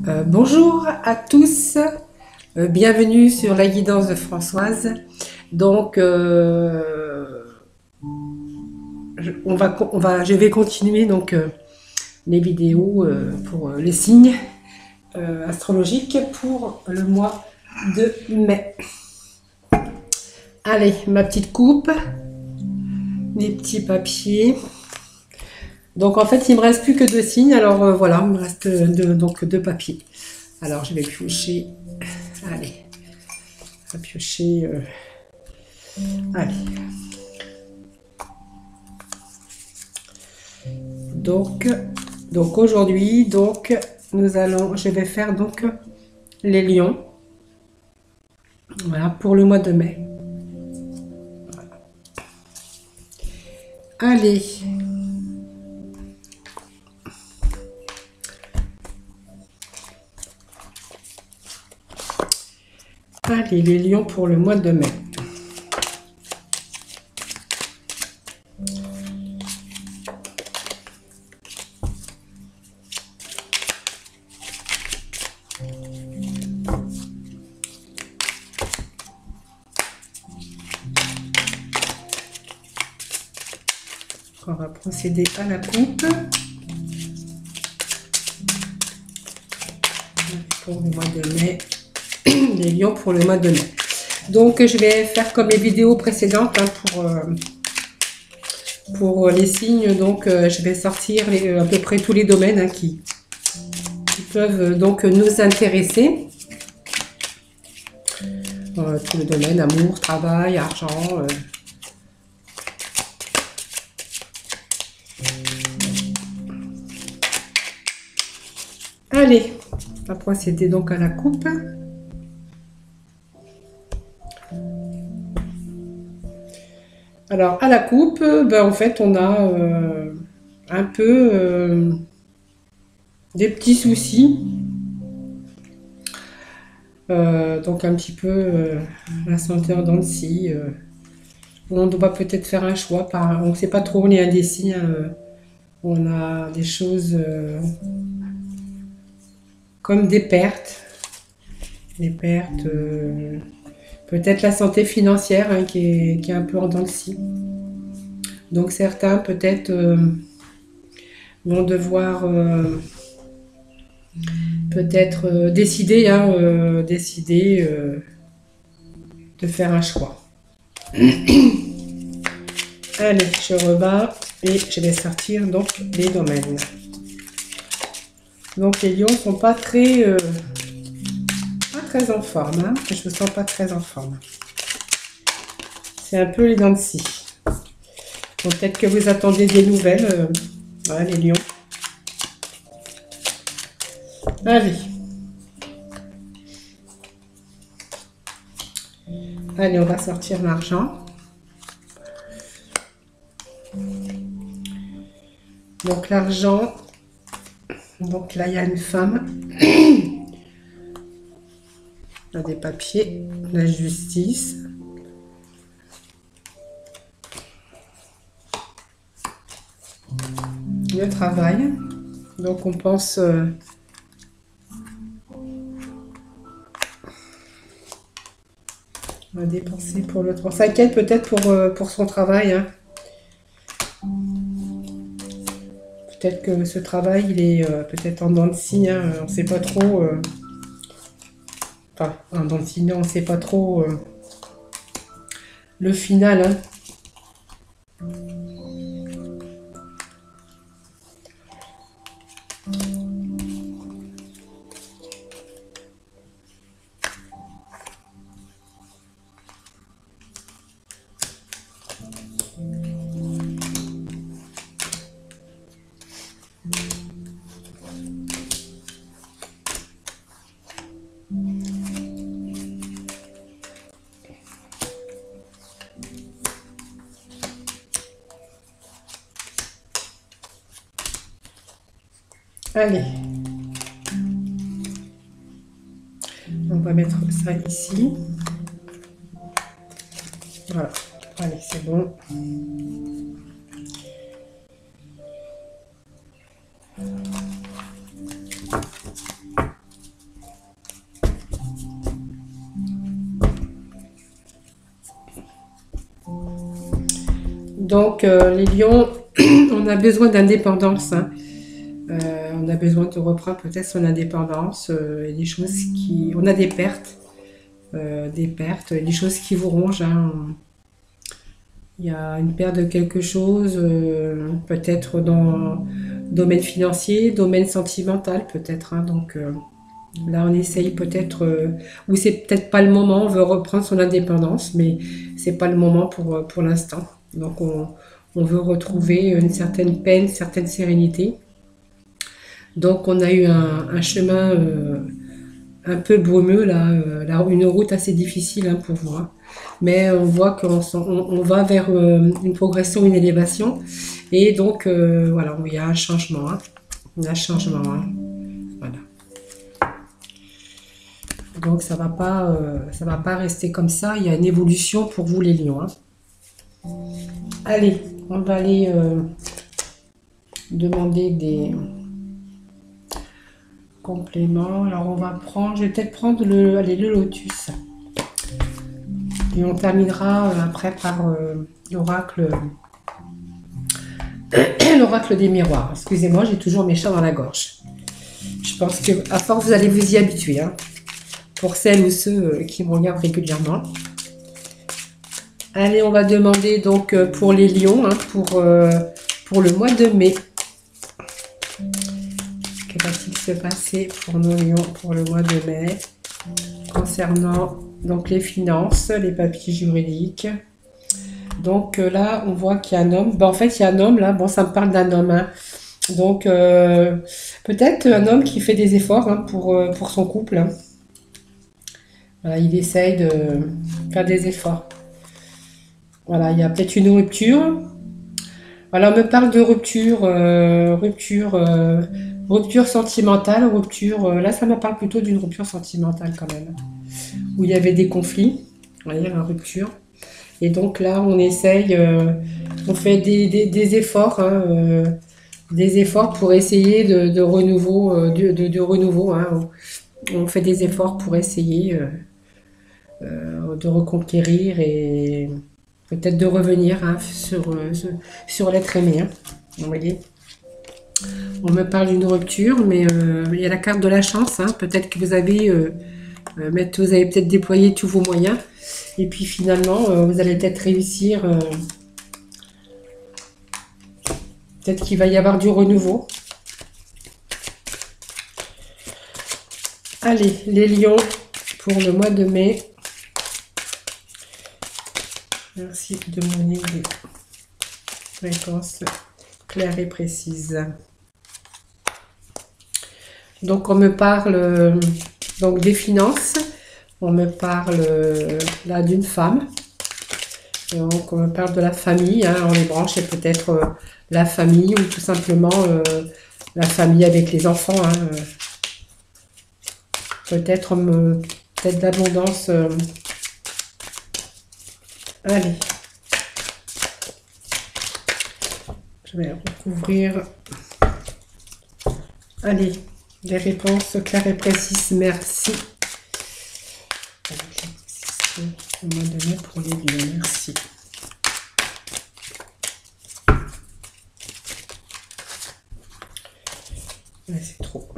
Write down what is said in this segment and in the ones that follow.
Bonjour à tous, bienvenue sur la guidance de Françoise. Donc, je vais continuer donc les vidéos pour les signes astrologiques pour le mois de mai. Allez, ma petite coupe, mes petits papiers. Donc en fait, il me reste plus que deux signes. Alors voilà, il me reste donc deux papiers. Alors je vais piocher. Allez, on va piocher. Allez. Donc aujourd'hui, je vais faire donc les lions. Voilà pour le mois de mai. Voilà. Allez. Allez, les lions pour le mois de mai. On va procéder à la coupe. Pour le mois de mai. Les lions pour le mois de mai. Donc je vais faire comme les vidéos précédentes pour les signes. Donc je vais sortir à peu près tous les domaines qui peuvent donc nous intéresser. Tous les domaines, amour, travail, argent. Allez, on va procéder donc à la coupe. Alors, à la coupe, en fait, on a un peu des petits soucis. Donc, un petit peu la santé en dents de scie. On doit peut-être faire un choix. On ne sait pas trop, on est indécis. On a des choses comme des pertes. Des pertes. Peut-être la santé financière qui est un peu en dents de scie. Donc certains peut-être vont devoir peut-être décider de faire un choix. Allez, je rebats et je vais sortir donc les domaines. Donc les lions sont pas très en forme, hein. Je me sens pas très en forme. C'est un peu les dents de scie. Donc peut-être que vous attendez des nouvelles, voilà, les lions. Allez. Allez, on va sortir l'argent. Donc l'argent, donc là il y a une femme. On a des papiers, la justice. Le travail. Donc on pense on va dépenser pour le travail. On s'inquiète peut-être pour son travail. Hein. Peut-être que ce travail, il est peut-être en dents de scie. Hein. On ne sait pas trop. Enfin, en dents de scie, non, on ne sait pas trop le final. Hein. Allez, on va mettre ça ici. Voilà, allez, c'est bon. Donc, les lions, on a besoin d'indépendance. Hein. On a besoin de reprendre peut-être son indépendance. Et des choses qui... On a des pertes. Des choses qui vous rongent. Hein. Il y a une perte de quelque chose, peut-être dans le domaine financier, domaine sentimental peut-être. Hein. Donc là, on essaye peut-être, ou c'est peut-être pas le moment, on veut reprendre son indépendance, mais c'est pas le moment pour l'instant. Donc on veut retrouver une certaine paix, une certaine sérénité. Donc on a eu un chemin un peu brumeux, là, une route assez difficile hein, pour vous. Hein. Mais on voit qu'on va vers une progression, une élévation. Et donc, voilà, il y a un changement. Hein. Il y a un changement. Hein. Voilà. Donc, ça va pas rester comme ça. Il y a une évolution pour vous, les lions. Hein. Allez, on va aller demander des compléments. Alors, je vais peut-être prendre le lotus. Et on terminera après par l'oracle des miroirs. Excusez-moi, j'ai toujours mes chats dans la gorge. Je pense que à force, vous allez vous y habituer. Hein, pour celles ou ceux qui me regardent régulièrement. Allez, on va demander donc pour les lions, hein, pour le mois de mai. Que va-t-il se passer pour nos lions pour le mois de mai concernant donc les finances, les papiers juridiques. Donc là, on voit qu'il y a un homme. En fait, il y a un homme là. Bon, ça me parle d'un homme. Hein. Donc peut-être un homme qui fait des efforts hein, pour son couple. Hein. Voilà, il essaye de faire des efforts. Voilà, il y a peut-être une rupture. Voilà, on me parle de rupture, rupture sentimentale, rupture. Là, ça me parle plutôt d'une rupture sentimentale quand même, où il y avait des conflits. Vous voyez, la rupture. Et donc là, on essaye, on fait des efforts, hein, des efforts pour essayer de renouveau, de renouveau. Hein. On fait des efforts pour essayer de reconquérir et peut-être de revenir hein, sur l'être aimé. Hein. Vous voyez, on me parle d'une rupture, mais il y a la carte de la chance. Hein. Peut-être que vous avez peut-être déployé tous vos moyens. Et puis finalement, vous allez peut-être réussir. Peut-être qu'il va y avoir du renouveau. Allez, les lions pour le mois de mai. Merci de me donner des réponses claires et précises. Donc on me parle donc des finances. On me parle là d'une femme. Donc on me parle de la famille. Hein, on les branche et peut-être la famille ou tout simplement la famille avec les enfants. Hein, peut-être d'abondance. Allez. Je vais recouvrir. Allez, les réponses claires et précises. Merci. On m'a donné pour les lions. Merci. Ouais, c'est trop.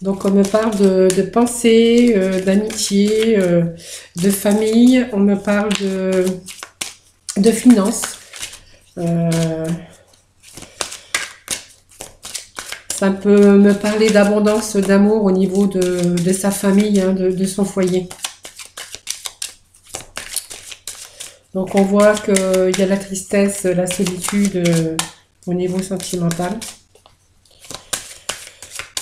Donc on me parle de pensée, d'amitié, de famille, on me parle de finances. Ça peut me parler d'abondance, d'amour au niveau de sa famille, hein, de son foyer. Donc on voit qu'il y a la tristesse, la solitude au niveau sentimental.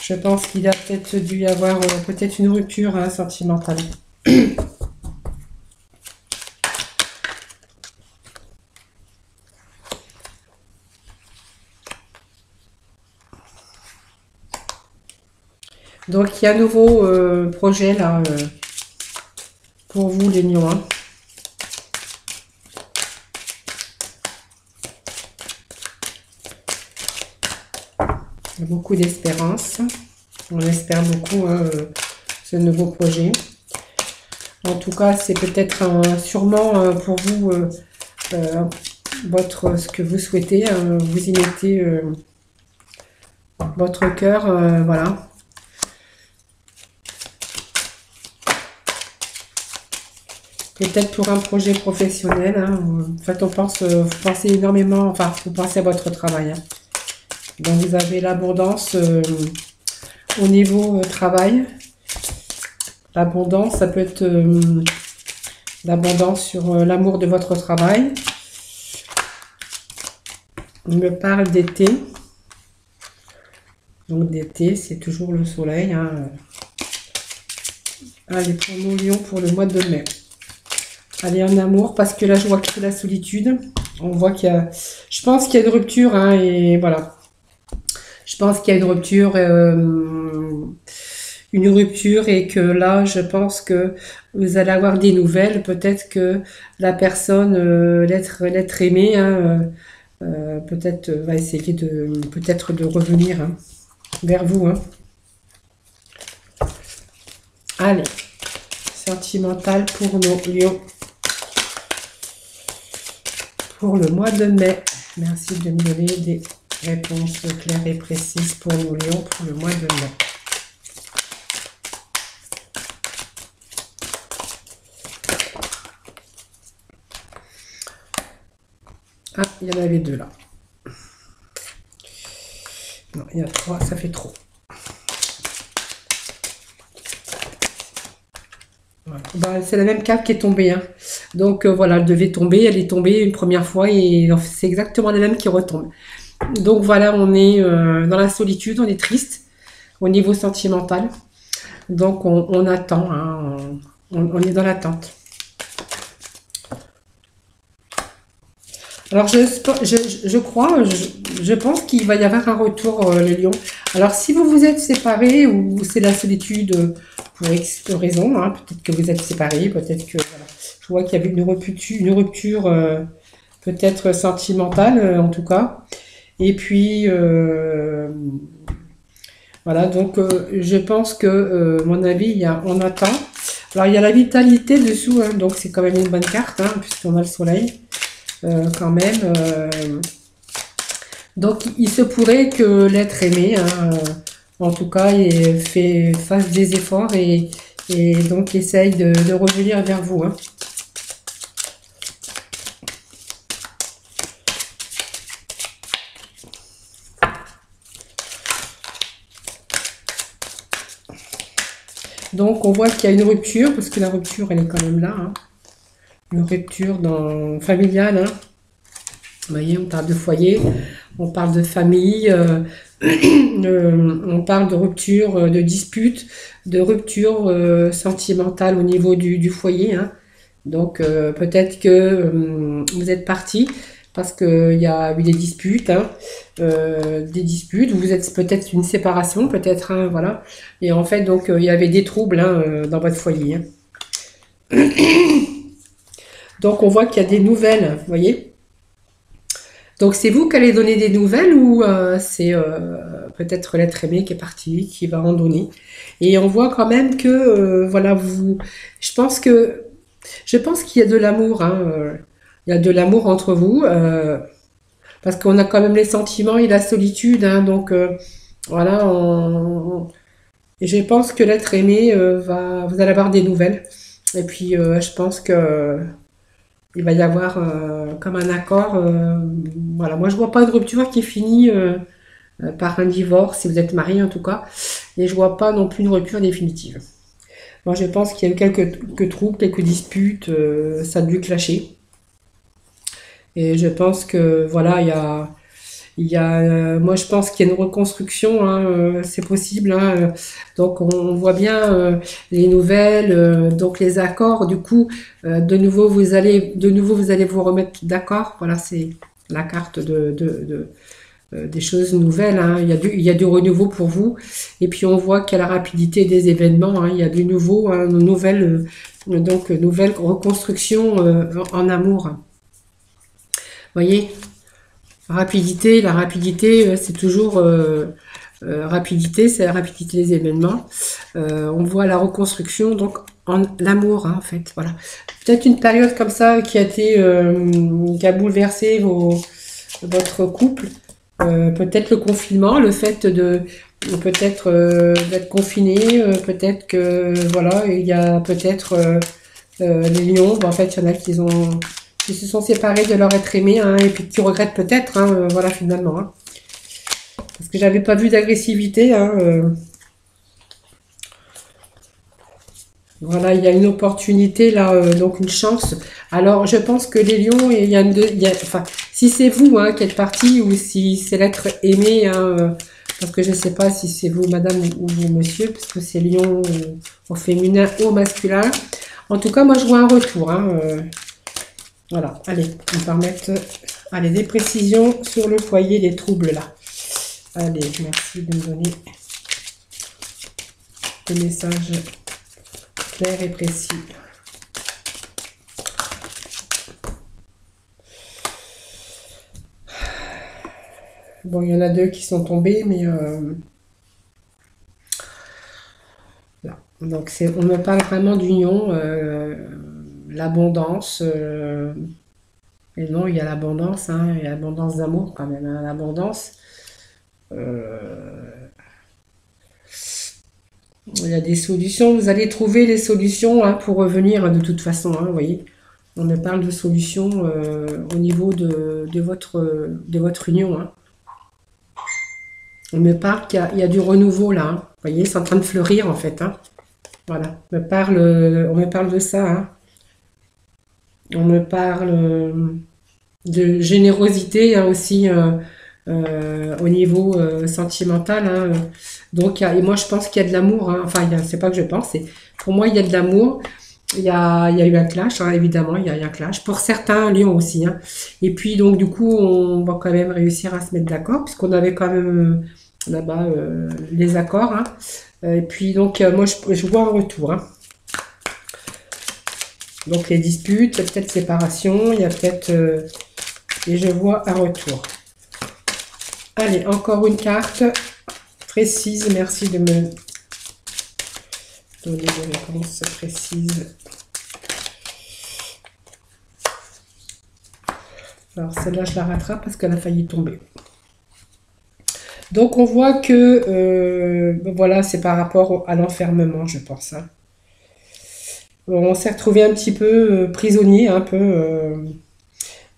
Je pense qu'il a peut-être dû y avoir peut-être une rupture hein, sentimentale. Donc, il y a un nouveau projet là pour vous, les lions. Hein. Il y a beaucoup d'espérance. On espère beaucoup ce nouveau projet. En tout cas, c'est peut-être sûrement pour vous ce que vous souhaitez. Vous y mettez votre cœur, voilà. Peut-être pour un projet professionnel. Hein. En fait, vous pensez énormément, enfin, vous pensez à votre travail. Hein. Donc, vous avez l'abondance au niveau travail. L'abondance, ça peut être l'abondance sur l'amour de votre travail. On me parle d'été. Donc, d'été, c'est toujours le soleil. Hein. Allez, pour nos lions, pour le mois de mai. Allez, en amour, parce que là, je vois que c'est la solitude. On voit qu'il y a... Je pense qu'il y a une rupture, hein, et voilà. Je pense qu'il y a une rupture et que là, je pense que vous allez avoir des nouvelles. Peut-être que la personne, l'être aimé, hein, peut-être va essayer peut-être de revenir hein, vers vous. Hein. Allez, sentimental pour nos lions. Pour le mois de mai. Merci de me donner des réponses claires et précises pour nos lions pour le mois de mai. Ah, il y en avait deux là. Non, il y a trois, ça fait trop. Voilà. Bah, c'est la même carte qui est tombée. Hein. Donc voilà, elle devait tomber, elle est tombée une première fois et c'est exactement la même qui retombe. Donc voilà, on est dans la solitude, on est triste au niveau sentimental. Donc on attend, hein, on est dans l'attente. Alors je crois, je pense qu'il va y avoir un retour, les lions. Alors si vous vous êtes séparés ou c'est la solitude pour X raison, hein, peut-être que vous êtes séparés, peut-être que voilà. Je vois qu'il y avait une rupture peut-être sentimentale en tout cas. Et puis voilà, donc je pense que mon avis, on attend. Alors il y a la vitalité dessous, hein, donc c'est quand même une bonne carte, hein, puisqu'on a le soleil. Quand même. Donc, il se pourrait que l'être aimé, hein, en tout cas, fasse des efforts et donc essaye de revenir vers vous. Hein. Donc, on voit qu'il y a une rupture, parce que la rupture, elle est quand même là. Hein. Une rupture familiale. Hein. Vous voyez, on parle de foyer, on parle de famille, on parle de rupture, de dispute, de rupture sentimentale au niveau du foyer. Hein. Donc peut-être que vous êtes parti parce qu'il y a eu des disputes, hein, vous êtes peut-être une séparation, peut-être, hein, voilà. Et en fait, donc il y avait des troubles hein, dans votre foyer. Hein. Donc on voit qu'il y a des nouvelles, vous voyez. Donc c'est vous qui allez donner des nouvelles ou c'est peut-être l'être aimé qui est parti, qui va en donner. Et on voit quand même que voilà, je pense qu'il y a de l'amour, hein, il y a de l'amour entre vous, parce qu'on a quand même les sentiments et la solitude, hein, donc voilà, et je pense que l'être aimé vous allez avoir des nouvelles. Et puis je pense que il va y avoir comme un accord. Voilà, moi je vois pas de rupture qui finit par un divorce, si vous êtes marié en tout cas, et je vois pas non plus une rupture définitive. Moi je pense qu'il y a eu quelques troubles, quelques disputes, ça a dû clasher. Et je pense que voilà, moi je pense qu'il y a une reconstruction, hein, c'est possible. Hein, donc on voit bien les nouvelles, donc les accords. Du coup, de nouveau vous allez vous remettre d'accord. Voilà, c'est la carte des choses nouvelles, hein. Il y a du renouveau pour vous. Et puis on voit qu'il y a la rapidité des événements, hein. Il y a du nouveau, hein, nouvelle reconstruction en amour. Vous voyez, la rapidité, c'est toujours rapidité, c'est la rapidité des événements. On voit la reconstruction, donc en l'amour, hein, en fait. Voilà. Peut-être une période comme ça qui a bouleversé votre couple. Peut-être le confinement, le fait de peut-être d'être confiné, peut-être que voilà, il y a peut-être les lions. En fait, il y en a qui se sont séparés de leur être aimé, hein, et puis qui regrettent peut-être, hein, voilà, finalement, hein. Parce que j'avais pas vu d'agressivité, hein, voilà, il y a une opportunité là, donc une chance. Alors, je pense que les lions, enfin, si c'est vous, hein, qui êtes parti, ou si c'est l'être aimé, hein, parce que je ne sais pas si c'est vous, madame, ou vous, monsieur, parce que c'est lion au féminin ou au masculin. En tout cas, moi, je vois un retour, hein, voilà, allez, on va remettre, allez, des précisions sur le foyer, des troubles là. Allez, merci de me donner des messages clairs et précis. Bon, il y en a 2 qui sont tombés, mais là. Donc on me parle vraiment d'union, l'abondance. Et non, il y a l'abondance, hein, il y a l'abondance d'amour quand même, hein, l'abondance. Euh, il y a des solutions, vous allez trouver les solutions, hein, pour revenir de toute façon, hein, vous voyez. On me parle de solutions au niveau de votre union, hein. On me parle qu'il y a du renouveau là, hein. Vous voyez, c'est en train de fleurir en fait, hein. Voilà, on me parle de ça, hein. On me parle de générosité, hein, aussi, au niveau sentimental, hein. Donc, et moi je pense qu'il y a de l'amour, hein. Enfin, c'est pas que je pense, pour moi il y a de l'amour. Il y a eu un clash, hein, évidemment, il y a eu un clash. Pour certains, Lyon aussi, hein. Et puis, donc, du coup, on va quand même réussir à se mettre d'accord, puisqu'on avait quand même là-bas les accords, hein. Et puis, donc, moi, je vois un retour, hein. Donc, les disputes, il y a peut-être séparation, il y a peut-être... et je vois un retour. Allez, encore une carte précise. Merci de me donner des réponses précises. Alors, celle-là, je la rattrape parce qu'elle a failli tomber. Donc, on voit que, voilà, c'est par rapport à l'enfermement, je pense, hein. On s'est retrouvé un petit peu prisonnier, un peu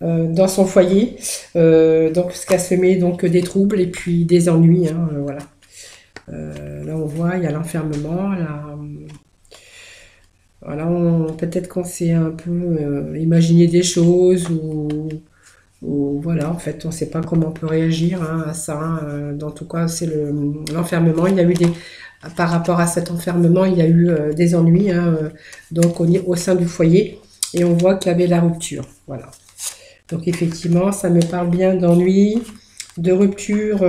dans son foyer. Donc, ce qui a semé donc des troubles et puis des ennuis, hein, voilà. Là, on voit, il y a l'enfermement. Là, voilà, peut-être qu'on s'est un peu imaginé des choses ou voilà, en fait, on ne sait pas comment on peut réagir, hein, à ça, hein. En tout cas, c'est l'enfermement. Il y a eu par rapport à cet enfermement, il y a eu des ennuis, hein, donc au sein du foyer, et on voit qu'il y avait la rupture. Voilà. Donc effectivement, ça me parle bien d'ennui, de rupture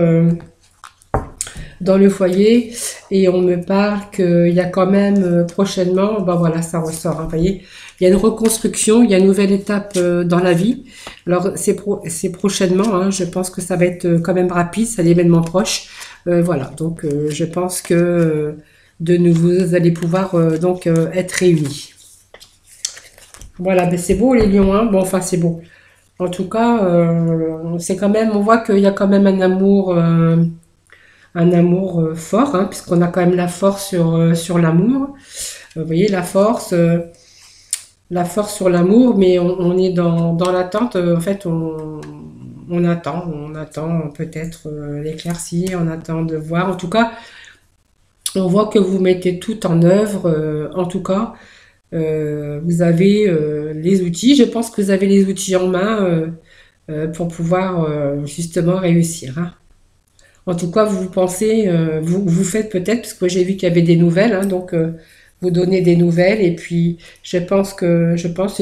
dans le foyer, et on me parle qu'il y a quand même prochainement, ben voilà, ça ressort, hein, vous voyez, il y a une reconstruction, il y a une nouvelle étape dans la vie. Alors c'est prochainement, hein, je pense que ça va être quand même rapide, c'est l'événement proche. Voilà, donc je pense que de nouveau, vous allez pouvoir donc être réunis. Voilà, ben c'est beau les lions, hein. Bon, enfin c'est beau. En tout cas, c'est quand même, on voit qu'il y a quand même un amour fort, hein, puisqu'on a quand même la force sur l'amour. Vous voyez, la force sur l'amour, mais on est dans l'attente. En fait, on attend peut-être l'éclaircie, on attend de voir. En tout cas, on voit que vous mettez tout en œuvre. En tout cas, vous avez les outils. Je pense que vous avez les outils en main pour pouvoir justement réussir, hein. En tout cas, vous pensez, vous faites peut-être, parce que j'ai vu qu'il y avait des nouvelles, hein, donc vous donnez des nouvelles, et puis c'est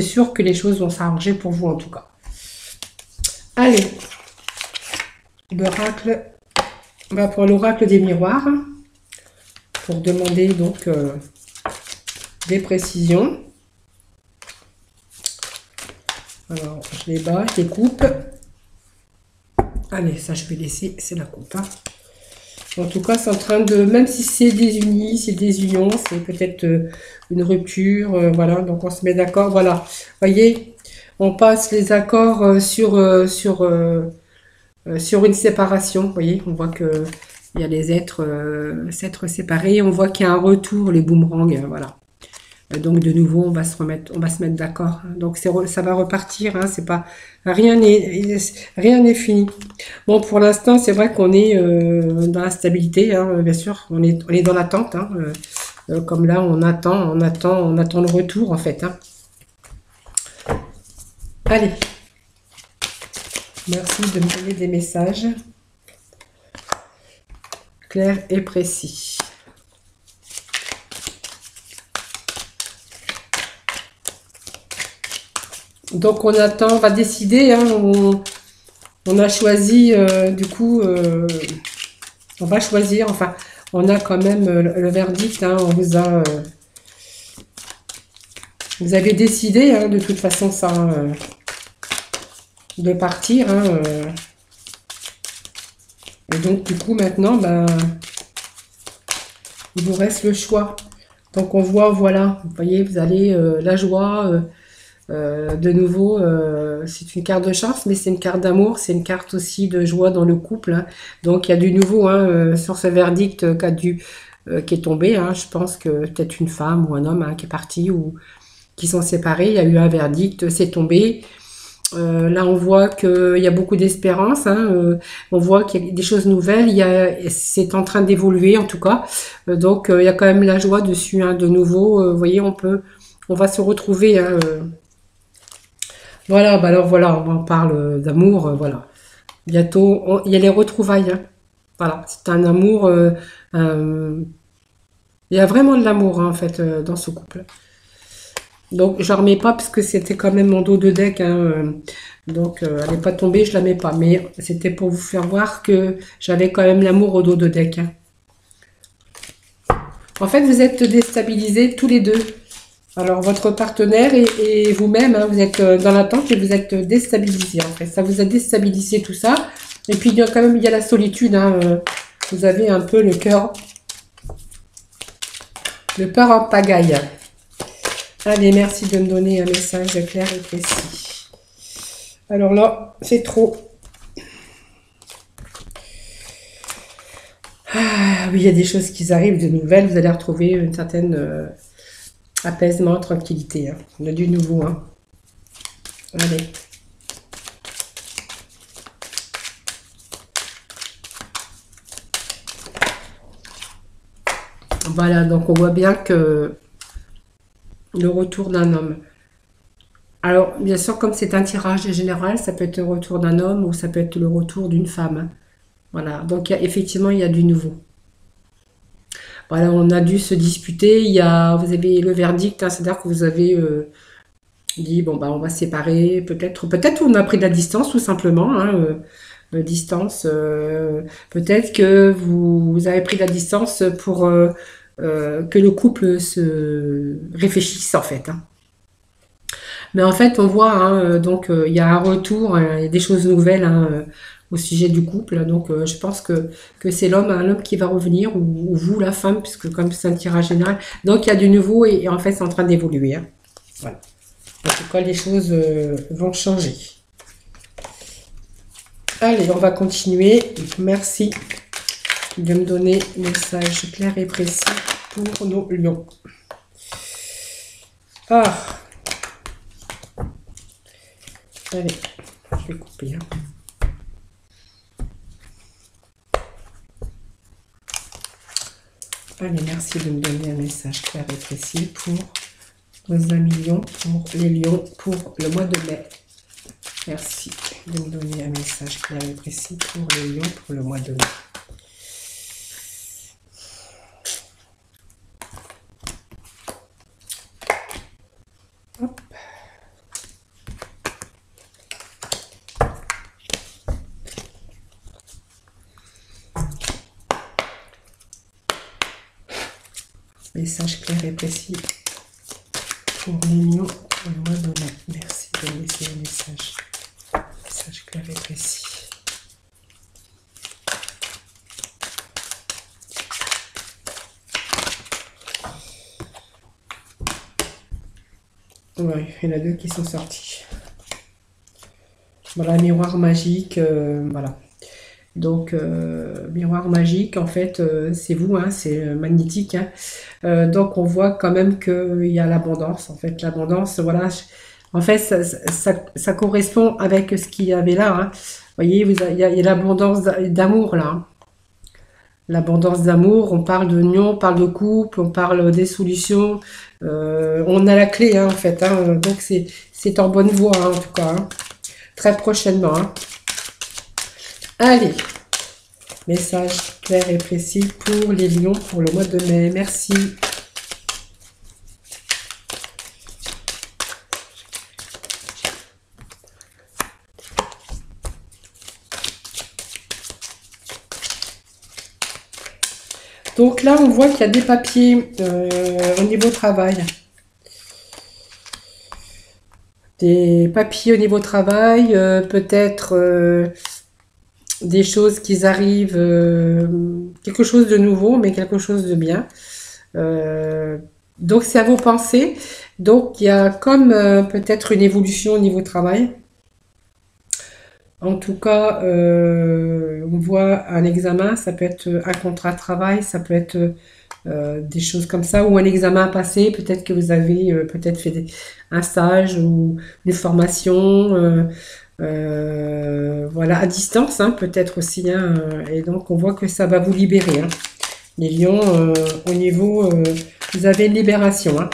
sûr que les choses vont s'arranger pour vous en tout cas. Allez, l'oracle, on va pour l'oracle des miroirs, pour demander donc des précisions. Alors, je les bats, je les coupe. Allez, ça je vais laisser, c'est la coupe. Hein. En tout cas, c'est en train de, même si c'est des unis, c'est des unions, c'est peut-être une rupture, voilà, donc on se met d'accord, voilà. Voyez, on passe les accords sur une séparation, vous voyez, on voit que il y a les êtres séparés, on voit qu'il y a un retour, les boomerangs, voilà. Donc de nouveau, on va se mettre d'accord. Donc ça va repartir. Hein, c'est pas rien n'est fini. Bon, pour l'instant, c'est vrai qu'on est dans la stabilité. Hein, bien sûr, on est dans l'attente. Hein, comme là, on attend le retour en fait. Hein. Allez, merci de me donner des messages clairs et précis. Donc on attend, on va décider, hein, on a choisi, du coup, on va choisir, enfin, on a quand même le verdict, hein, on vous a, vous avez décidé, hein, de toute façon, ça, de partir, hein, et donc du coup maintenant, ben, il vous reste le choix. Donc on voit, voilà, vous voyez, vous allez, la joie, de nouveau, c'est une carte de chance, mais c'est une carte d'amour, c'est une carte aussi de joie dans le couple. Hein. Donc il y a du nouveau hein, sur ce verdict qui est tombé. Hein. Je pense que peut-être une femme ou un homme hein, qui est parti ou qui sont séparés. Il y a eu un verdict, c'est tombé. Là, on voit qu'il y a beaucoup d'espérance. Hein, on voit qu'il y a des choses nouvelles. C'est en train d'évoluer en tout cas. Donc il y a quand même la joie dessus. Hein, de nouveau, vous voyez, on va se retrouver. Hein, voilà, bah alors voilà, on parle d'amour, voilà. Bientôt, il y a les retrouvailles. Hein. Voilà, c'est un amour. Il y a vraiment de l'amour hein, en fait dans ce couple. Donc, je ne remets pas parce que c'était quand même mon dos de deck. Hein, donc, elle n'est pas tombée, je la mets pas. Mais c'était pour vous faire voir que j'avais quand même l'amour au dos de deck. Hein. En fait, vous êtes déstabilisés tous les deux. Alors, votre partenaire et vous-même, hein, vous êtes dans l'attente et vous êtes déstabilisés, en fait. Ça vous a déstabilisé tout ça. Et puis, quand même, il y a la solitude. Hein, vous avez un peu le cœur en pagaille. Allez, merci de me donner un message clair et précis. Alors là, c'est trop. Ah, oui, il y a des choses qui arrivent, de nouvelles. Vous allez retrouver une certaine... apaisement, tranquillité. Hein. On a du nouveau. Hein. Allez. Voilà, donc on voit bien que le retour d'un homme. Alors, bien sûr, comme c'est un tirage général, ça peut être le retour d'un homme ou ça peut être le retour d'une femme. Hein. Voilà, donc effectivement, il y a du nouveau. Voilà, on a dû se disputer. Vous avez le verdict, hein, c'est-à-dire que vous avez dit bon bah on va se séparer. Peut-être on a pris de la distance tout simplement. Hein, distance. Peut-être que vous avez pris de la distance pour que le couple se réfléchisse en fait. Hein. Mais en fait, on voit hein, donc il y a un retour, hein, il y a des choses nouvelles. Hein, au sujet du couple. Donc, je pense que c'est l'homme qui va revenir, ou vous, la femme, puisque comme c'est un tirage général. Donc, il y a du nouveau et en fait, c'est en train d'évoluer. Hein. Voilà. En tout cas, les choses vont changer. Allez, on va continuer. Merci de me donner un message clair et précis pour nos lions. Ah. Allez, je vais couper. Hein. Allez, merci de me donner un message clair et précis pour vos amis lions, pour les lions, pour le mois de mai. Merci de me donner un message clair et précis pour les lions, pour le mois de mai. Hop. Message clair et précis pour les lions pour le mois de mai. Merci de laisser le message. Message clair et précis. Ouais, il y en a deux qui sont sortis. Voilà, miroir magique, voilà. Donc, miroir magique, en fait, c'est vous, hein, c'est magnétique. Hein. Donc, on voit quand même qu'il y a l'abondance. En fait, l'abondance, voilà. En fait, ça correspond avec ce qu'il y avait là. Hein. Vous voyez, il y a l'abondance d'amour là. Hein. L'abondance d'amour, on parle de union, on parle de couple, on parle des solutions. On a la clé, hein, en fait. Hein. Donc, c'est en bonne voie, hein, en tout cas. Hein. Très prochainement. Hein. Allez, message clair et précis pour les lions pour le mois de mai. Merci. Donc là, on voit qu'il y a des papiers au niveau travail. Des papiers au niveau travail, peut-être des choses qui arrivent, quelque chose de nouveau, mais quelque chose de bien. Donc c'est à vos pensées. Donc il y a comme peut-être une évolution au niveau travail. En tout cas, on voit un examen, ça peut être un contrat de travail, ça peut être des choses comme ça, ou un examen à passer, peut-être que vous avez peut-être fait un stage ou des formations, voilà, à distance, hein, peut-être aussi, hein, et donc on voit que ça va vous libérer. Hein. Les lions, au niveau, vous avez une libération. Hein.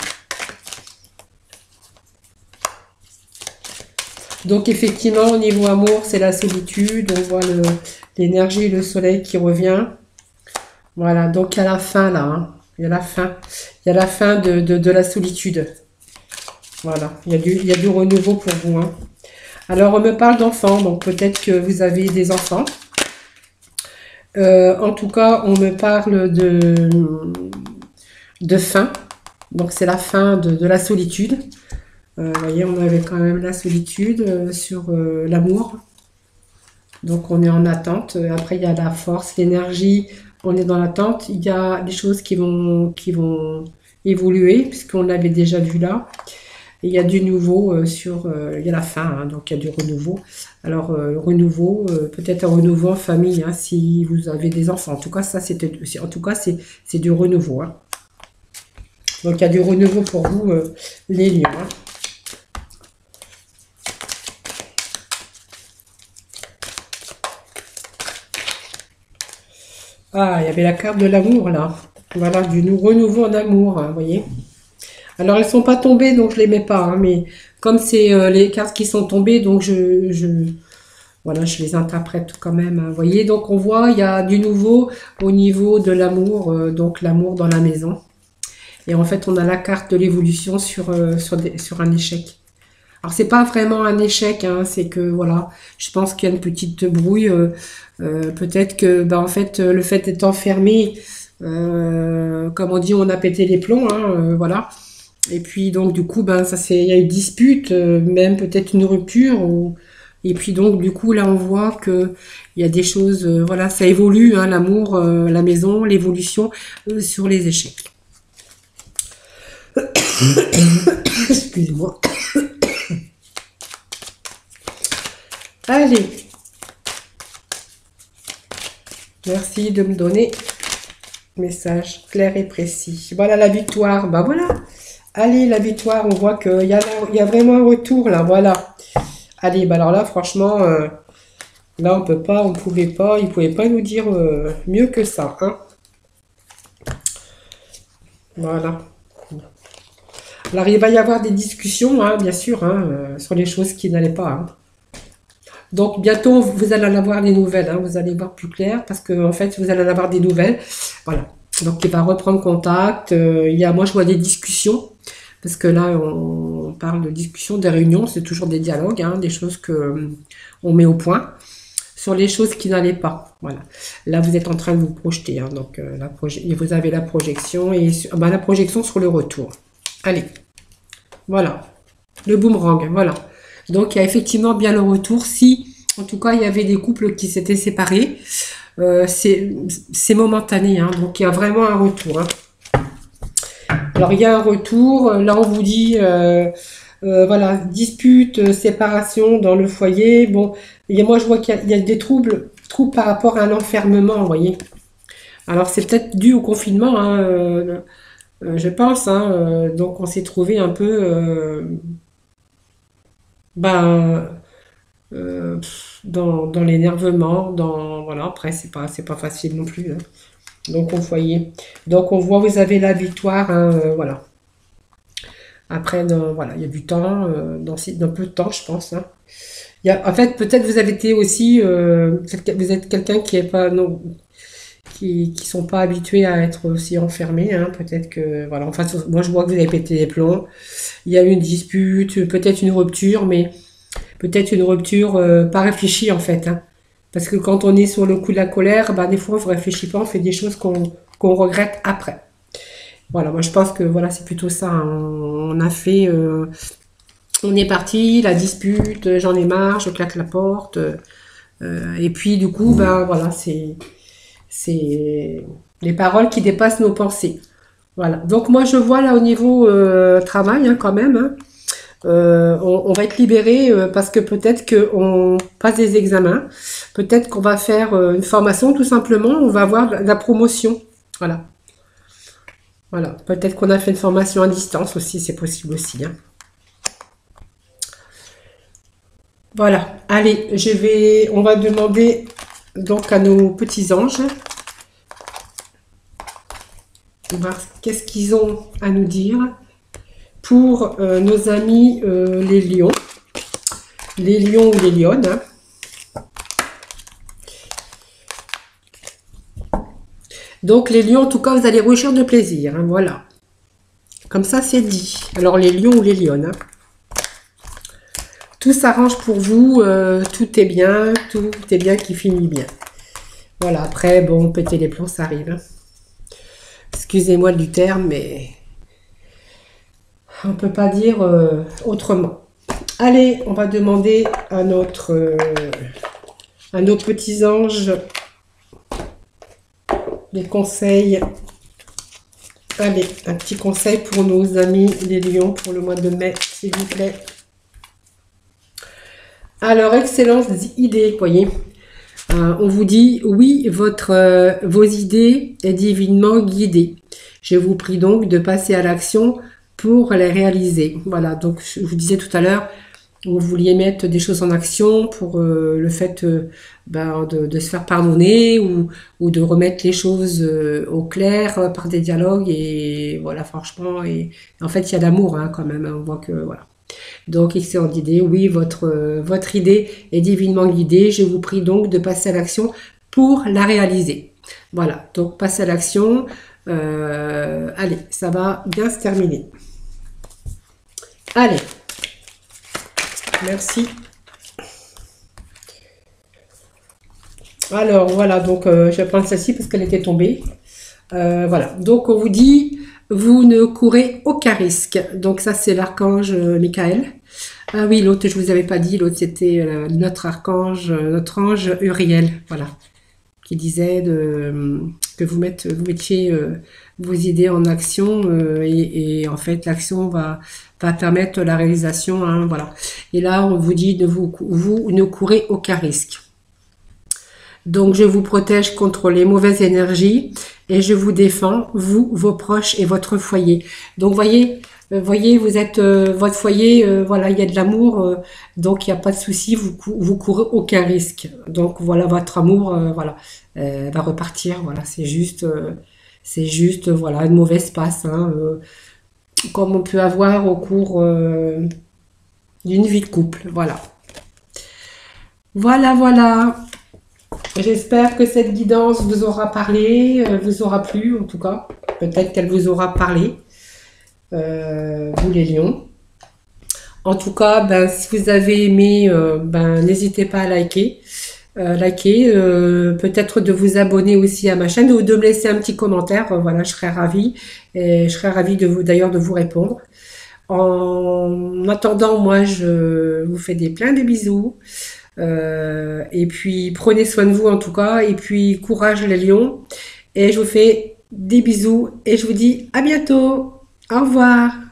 Donc effectivement, au niveau amour, c'est la solitude, on voit l'énergie, le soleil qui revient. Voilà, donc il y a la fin là, hein. Il y a la fin. Il y a la fin de la solitude. Voilà, il y a du renouveau pour vous. Hein. Alors, on me parle d'enfants, donc peut-être que vous avez des enfants. En tout cas, on me parle de fin. Donc, c'est la fin de la solitude. Vous voyez, on avait quand même la solitude sur l'amour. Donc, on est en attente. Après, il y a la force, l'énergie. On est dans l'attente. Il y a des choses qui vont évoluer, puisqu'on l'avait déjà vu là. Et il y a du nouveau il y a la fin, hein, donc il y a du renouveau. Alors, renouveau, peut-être un renouveau en famille, hein, si vous avez des enfants. En tout cas, c'est du renouveau. Hein. Donc, il y a du renouveau pour vous, les lions. Hein. Ah, il y avait la carte de l'amour, là. Voilà, du renouveau en amour, hein, vous voyez. Alors, elles sont pas tombées, donc je les mets pas. Hein, mais comme c'est les cartes qui sont tombées, donc voilà, je les interprète quand même. Hein, vous voyez, donc on voit, il y a du nouveau au niveau de l'amour, donc l'amour dans la maison. Et en fait, on a la carte de l'évolution sur un échec. Alors, c'est pas vraiment un échec, hein, c'est que, voilà, je pense qu'il y a une petite brouille. Peut-être que, en fait, le fait d'être enfermé, comme on dit, on a pété les plombs, hein, voilà. Et puis, donc, du coup, il y a eu dispute, même peut-être une rupture. Et puis, donc, du coup, là, on voit que il y a des choses, voilà, ça évolue, hein, l'amour, la maison, l'évolution sur les échecs. Excusez-moi. Allez. Merci de me donner message clair et précis. Voilà la victoire. Bah voilà. Allez, la victoire. On voit qu'il y a vraiment un retour là. Voilà. Allez, alors là, franchement, là, on pouvait pas, ils pouvaient pas nous dire mieux que ça. Hein. Voilà. Alors, il va y avoir des discussions, hein, bien sûr, hein, sur les choses qui n'allaient pas. Hein. Donc, bientôt, vous allez en avoir des nouvelles. Hein, vous allez voir plus clair parce que, en fait, vous allez en avoir des nouvelles. Voilà. Donc, il va reprendre contact. Moi, je vois des discussions. Parce que là, on parle de discussions, des réunions. C'est toujours des dialogues, hein, des choses que on met au point. sur les choses qui n'allaient pas. Voilà. Là, vous êtes en train de vous projeter. Hein, donc, vous avez la projection et la projection sur le retour. Allez. Voilà. Le boomerang. Voilà. Donc, il y a effectivement bien le retour. Si, en tout cas, il y avait des couples qui s'étaient séparés, c'est momentané. Hein, donc, il y a vraiment un retour. Hein. Alors, il y a un retour. Là, on vous dit... voilà, dispute, séparation dans le foyer. Bon, moi je vois qu'il y a des troubles par rapport à un enfermement, vous voyez. Alors c'est peut-être dû au confinement, hein, je pense. Hein, donc on s'est trouvé un peu ben, dans l'énervement, voilà. Après c'est pas facile non plus. Hein. Donc au foyer. Donc on voit, vous avez la victoire, hein, voilà. Après, voilà, il y a du temps, dans peu de temps, je pense. Hein. En fait, peut-être vous avez été aussi, vous êtes quelqu'un qui est pas, non, qui sont pas habitués à être aussi enfermés. Hein. Peut-être que, voilà. Enfin, moi, je vois que vous avez pété les plombs. Il y a eu une dispute, peut-être une rupture, mais peut-être une rupture pas réfléchie en fait. Hein. Parce que quand on est sur le coup de la colère, ben, des fois, on ne réfléchit pas, on fait des choses qu'on regrette après. Voilà, moi je pense que voilà, c'est plutôt ça. Hein. On a fait, on est parti, la dispute, j'en ai marre, je claque la porte. Et puis du coup, ben voilà, c'est les paroles qui dépassent nos pensées. Voilà. Donc moi je vois là au niveau travail hein, quand même. Hein, on va être libéré parce que peut-être qu'on passe des examens, peut-être qu'on va faire une formation tout simplement, on va avoir de la promotion. Voilà. Voilà, peut-être qu'on a fait une formation à distance aussi, c'est possible aussi. Hein. Voilà, allez, on va demander donc à nos petits anges, voir qu'est-ce qu'ils ont à nous dire pour nos amis les lions ou les lionnes. Hein. Donc les lions, en tout cas, vous allez rougir de plaisir. Hein, voilà. Comme ça, c'est dit. Alors les lions ou les lionnes. Hein. Tout s'arrange pour vous. Tout est bien qui finit bien. Voilà. Après, bon, péter les plombs, ça arrive. Hein. Excusez-moi du terme, mais on ne peut pas dire autrement. Allez, on va demander à nos petits anges des conseils. Allez, un petit conseil pour nos amis les lions pour le mois de mai, s'il vous plaît. Alors, excellente idée, voyez. On vous dit, oui, vos idées est divinement guidée. Je vous prie donc de passer à l'action pour les réaliser. Voilà, donc je vous disais tout à l'heure, vous vouliez mettre des choses en action pour le fait de se faire pardonner ou de remettre les choses au clair par des dialogues et voilà, franchement, et en fait, il y a l'amour hein, quand même, hein, on voit que, voilà. Donc, excellente idée, oui, votre idée est divinement guidée, je vous prie donc de passer à l'action pour la réaliser. Voilà, donc passez à l'action, allez, ça va bien se terminer. Allez. Merci. Alors voilà, donc je vais prendre celle-ci parce qu'elle était tombée. Voilà, donc on vous dit, vous ne courez aucun risque. Donc ça c'est l'archange Michael. Ah oui, l'autre je vous avais pas dit, l'autre c'était notre archange, notre ange Uriel. Voilà, qui disait que vous mettiez vos idées en action et en fait l'action va permettre la réalisation. Hein, voilà. Et là on vous dit vous ne courez aucun risque. Donc je vous protège contre les mauvaises énergies et je vous défends, vous, vos proches et votre foyer. Donc voyez, vous êtes votre foyer, voilà, il y a de l'amour, donc il n'y a pas de souci, vous courez aucun risque. Donc voilà, votre amour, voilà, va repartir. Voilà, c'est juste voilà, une mauvaise passe, hein, comme on peut avoir au cours d'une vie de couple. Voilà. Voilà. J'espère que cette guidance vous aura parlé, vous aura plu en tout cas. Peut-être qu'elle vous aura parlé, vous les lions. En tout cas, si vous avez aimé, n'hésitez pas à liker. liker, peut-être de vous abonner aussi à ma chaîne ou de me laisser un petit commentaire. Voilà, je serais ravie et je serais ravie de vous, d'ailleurs, de vous répondre. En attendant, moi, je vous fais des plein de bisous. Et puis, prenez soin de vous en tout cas. Et puis, courage les lions. Et je vous fais des bisous et je vous dis à bientôt. Au revoir.